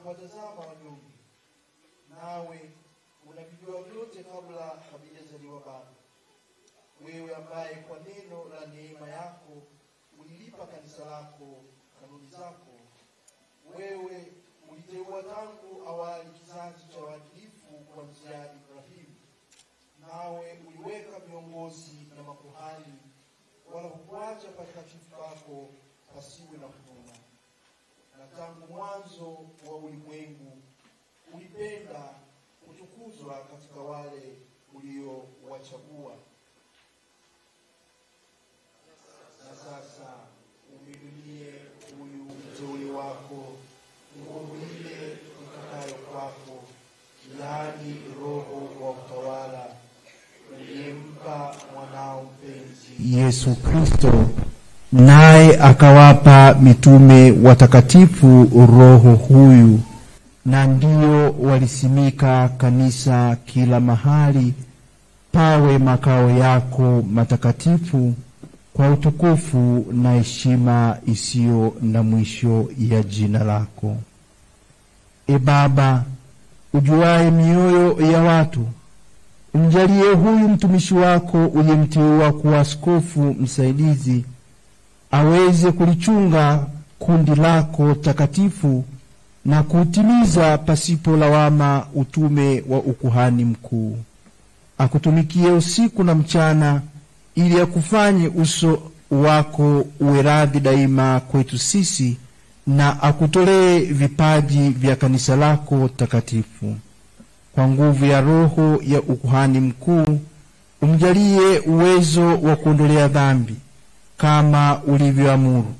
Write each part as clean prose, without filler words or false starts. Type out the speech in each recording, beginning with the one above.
kuwatazama wanyonge. Nawe unavijua vyote kabla havijazaliwa bado. Wewe ambaye kwa neno la neema yako ulilipa kanisa lako kanuni zako. Wewe uliteua tangu awali kizazi cha waadilifu kuanzia Ibrahimu. Nawe uliweka viongozi na makuhani, wala hukuacha patakatifu pako pasiwe na huruma. Na tangu mwanzo wa ulimwengu ulipenda kutukuzwa katika wale uliowachagua. Na sasa umiminie huyu mteule wako nguvu ile itakayo kwako, yaani Roho wa utawala uliyempa mwanao mpenzi Yesu Kristo, naye akawapa mitume watakatifu Roho huyu, na ndio walisimika kanisa kila mahali pawe makao yako matakatifu, kwa utukufu na heshima isiyo na mwisho ya jina lako. Baba, ujuaye mioyo ya watu, umjalie huyu mtumishi wako uliyemteua kuwa askofu msaidizi aweze kulichunga kundi lako takatifu na kutimiza pasipo lawama utume wa ukuhani mkuu. Akutumikie usiku na mchana, ili akufanye uso wako uwe radhi daima kwetu sisi, na akutolee vipaji vya kanisa lako takatifu. Kwa nguvu ya Roho ya ukuhani mkuu, umjalie uwezo wa kuondolea dhambi kama ulivyoamuru.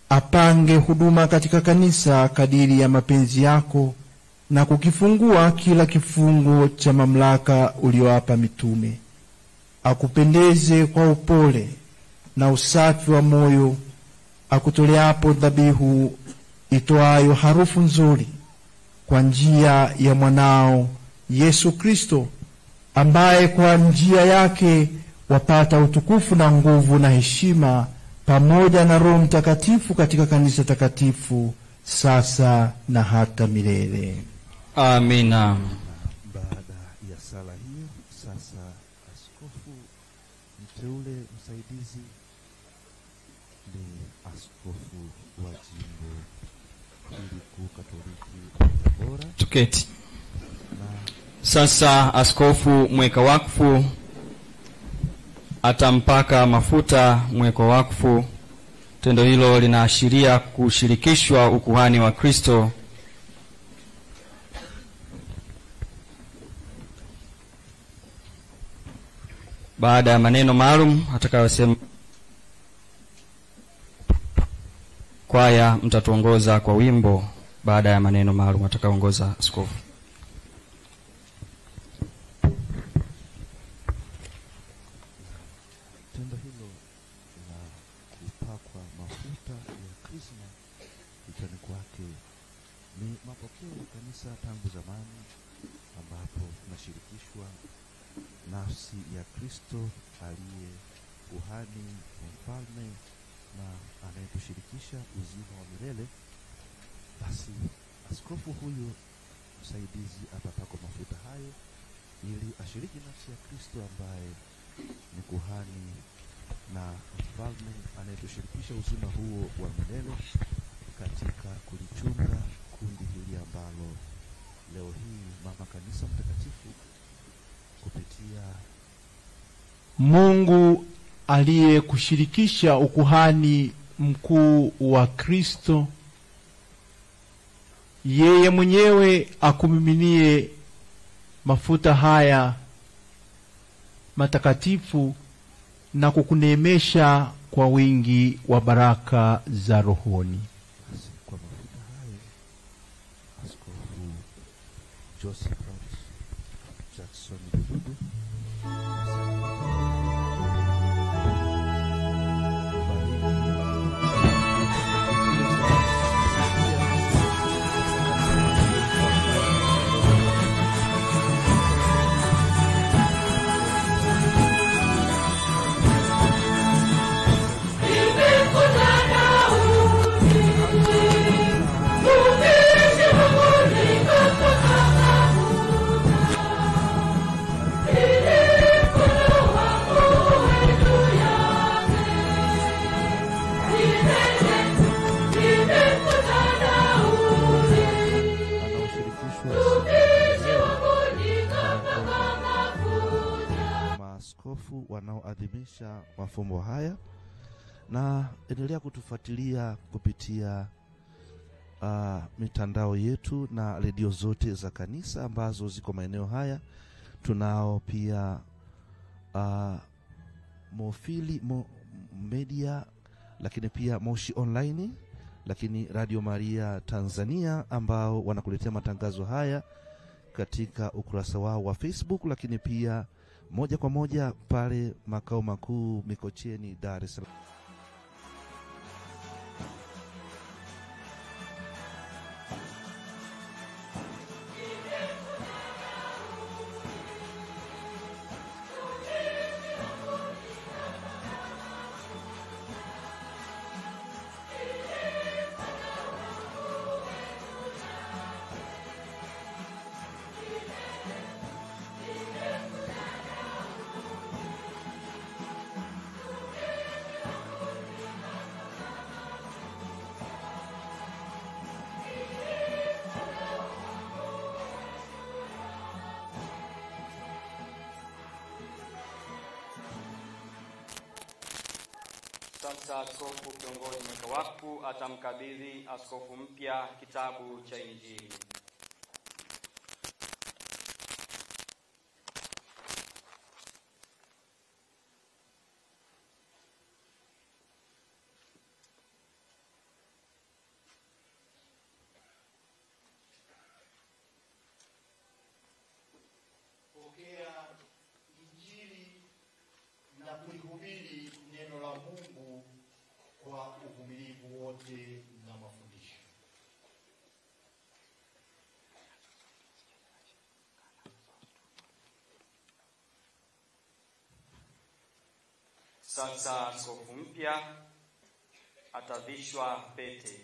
Apange huduma katika kanisa kadiri ya mapenzi yako, na kukifungua kila kifungo cha mamlaka uliowapa mitume. Akupendeze kwa upole na usafi wa moyo, akutoleapo dhabihu itoayo harufu nzuri, kwa njia ya mwanao Yesu Kristo, ambaye kwa njia yake wapata utukufu na nguvu na heshima pamoja na Roho Mtakatifu katika kanisa takatifu, sasa na hata milele. Amina. Baada ya sala hiyo, sasa askofu mteule msaidizi ni askofu wa jimbo hili kuu Katoliki Tabora. Tuketi. Sasa askofu mweka wakfu atampaka mafuta mweka wakfu. Tendo hilo linaashiria kushirikishwa ukuhani wa Kristo. Baada ya maneno maalum atakayosema kwaya, mtatuongoza kwa wimbo baada ya maneno maalum atakayoongoza askofu. Tendo hilo la kupakwa mafuta ya Krisma kichwani kwake ni mapokeo ya kanisa tangu zamani, ambapo tunashirikishwa nafsi ya Kristo aliye kuhani mfalme na anayetushirikisha uzima wa milele. Basi askofu huyu msaidizi atapakwa mafuta hayo ili ashiriki nafsi ya Kristo ambaye ni kuhani na mfalme anayetushirikisha uzima huo wa milele katika kulichunga kundi hili ambalo leo hii mama kanisa mtakatifu kupitia Mungu aliyekushirikisha ukuhani mkuu wa Kristo, yeye mwenyewe akumiminie mafuta haya matakatifu na kukuneemesha kwa wingi wa baraka za rohoni. Kwa mafuta hayo askofu Joseph Jackson Dudu Thank you. maaskofu wanaoadhimisha mafumbo haya, na endelea kutufuatilia kupitia mitandao yetu na redio zote za kanisa ambazo ziko maeneo haya. Tunao pia Mofili Media, lakini pia Moshi Online, lakini Radio Maria Tanzania ambao wanakuletea matangazo haya katika ukurasa wao wa Facebook, lakini pia moja kwa moja pale makao makuu Mikocheni, Dar es Salaam. Sasa askofu kiongozi mweka wakfu atamkabidhi askofu mpya kitabu cha Injili. Pokea Injili na kulihubiri neno la Mungu kwa uvumilivu wote na mafundisho. Sasa askofu mpya atavishwa pete.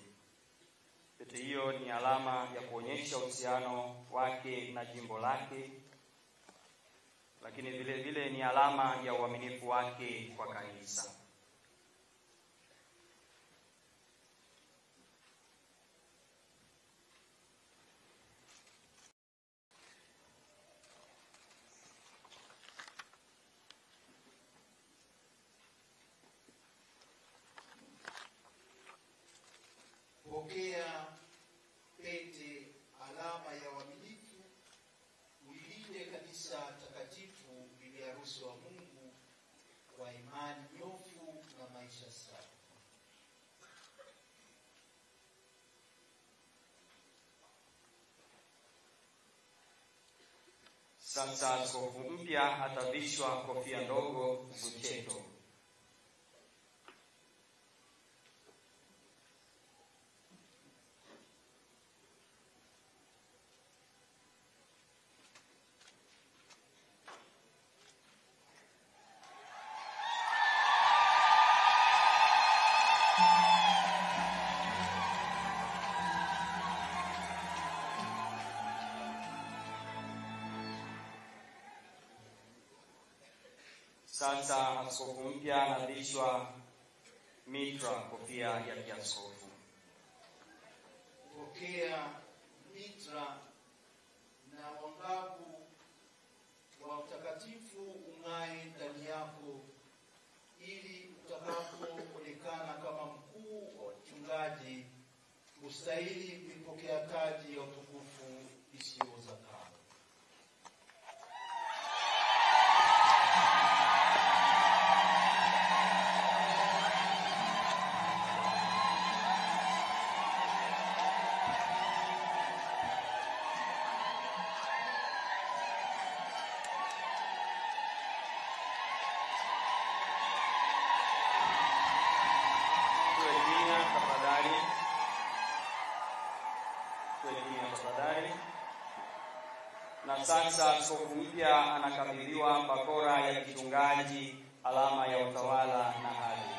Pete hiyo ni alama ya kuonyesha uhusiano wake na jimbo lake, lakini vile vile ni alama ya uaminifu wake kwa kanisa. Pokea pete, alama ya uaminifu. Ulilinde kanisa takatifu, bibi harusi wa Mungu, kwa imani nyofu na maisha safi. Sasa askofu mpya atavishwa kofia ndogo bucheto. Sasa askofu mpya anavishwa mitra, kofia ya kiaskofu. Pokea mitra na wangavu wa utakatifu ung'ae ndani yako, ili utakapoonekana kama mkuu wa wachungaji ustahili kuipokea taji ya utukufu isiyooza kamwe. Na sasa askofu mpya anakabidhiwa bakora ya kichungaji, alama ya utawala na hadhi.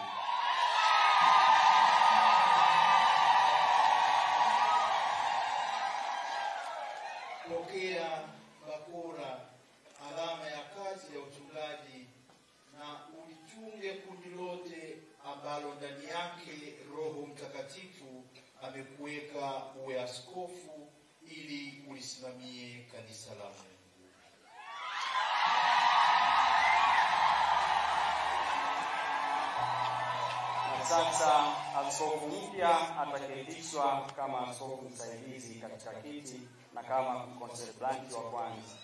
Pokea bakora, alama ya kazi ya uchungaji, na ulichunge kundi lote ambalo ndani yake Roho Mtakatifu amekuweka uwe askofu, ili ulisimamie kanisa la Mungu. sasa askofu mpya ataketishwa kama askofu msaidizi katika kiti na kama mkonserblanti wa kwanza.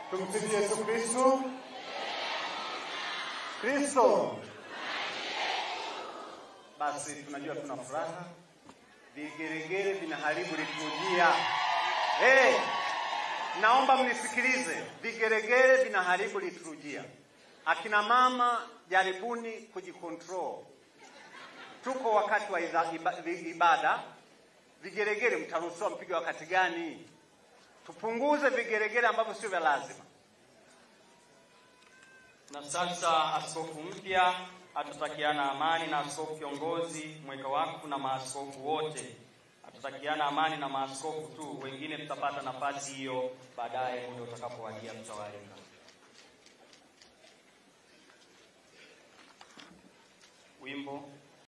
Tumsifu Yesu Kristo. Kristo. Basi tunajua tuna furaha. Vigeregere vinaharibu liturujia. Naomba mnisikilize. Vigeregere vinaharibu liturujia. Akina mama, jaribuni kujikontrol. Tuko wakati wa ibada. Vigeregere mtaruhusiwa mpige wakati gani? Tupunguze vigeregere ambavyo sio vya lazima. Na sasa askofu mpya atatakiana amani na askofu kiongozi, mweka wakfu na maaskofu wote. Atatakiana amani na maaskofu tu, wengine tutapata nafasi hiyo baadaye muda utakapowadia mtawalika. Wimbo